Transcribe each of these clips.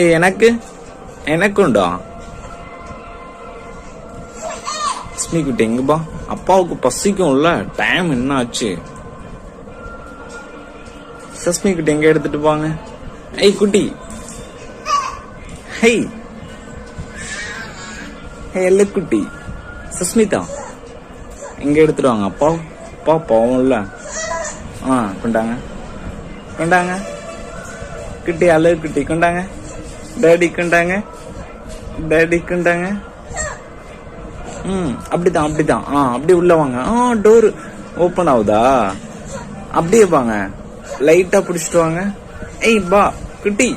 ஏய் எனக்குண்டா. சஸ்மி குட்டி எங்கப்பா? அப்பாவுக்கு பசிக்கும்ல, டைம் என்ன ஆச்சு? சஸ்மி குட்டி எங்க எடுத்துட்டு போங்க. ஏய் குட்டி, ஹை எல்ல குட்டி சுஸ்மிதா எங்க எடுத்துட்டு வாங்க. அப்பா போவோம்ல. கொண்டாங்க குட்டி, அழகு குட்டி கொண்டாங்க. டேடி கொண்டாங்க. அப்படிதான் அப்படியே உள்ள வாங்க. டோர் ஓபன் ஆகுதா? அப்படியே வாங்க, லைட்டா புடிச்சிட்டு வாங்க. ஏய் பா குட்டி,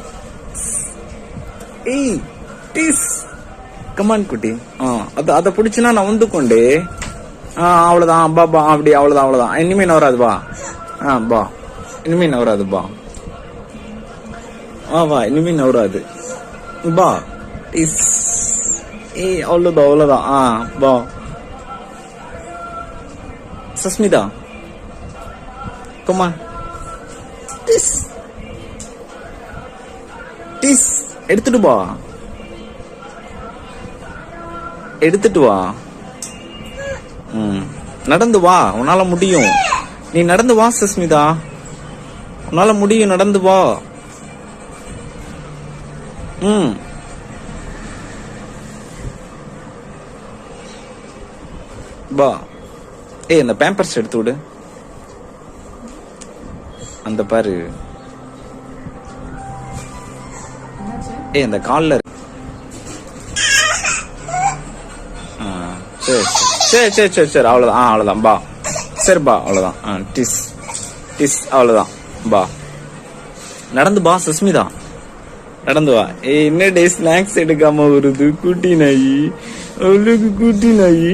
ஏய் டீஸ் கமான் குட்டி. அத புடிச்சுனா நான் வந்து கொண்டே. அவ்வளவுதான் பா அப்படி அவ்வளவுதான். இனிமே நவராது பா. பா இனிமே நவராது பா. வா இனிமே நவராது பா. டீஸ் ஏய் அவ்வளவுதான். பா சஸ்மிதா கமான். டீஸ் எடுத்துட்டு வா. நடந்து வா, உன்னால முடியும். நீ நடந்து வா சஸ்மிதா, உன்னால முடியும். நடந்து வா. வா. ஏய் அந்த பேம்பர்ஸ் எடுத்து விடு. அந்த பாரு. ஏய் அந்த கால்ல. சரி அவ்வளவுதான் பா. சரி பா அவ்வளவுதான். டிஸ் அவ்வளவுதான் பா. நடந்து பா சுஸ்மிதா, நடந்து வா. ஏய் என்ன டே ஸ்நாக்ஸ் எடுக்காம வருது குட்டி நாயி. அவளுக்கு குட்டி நாயி.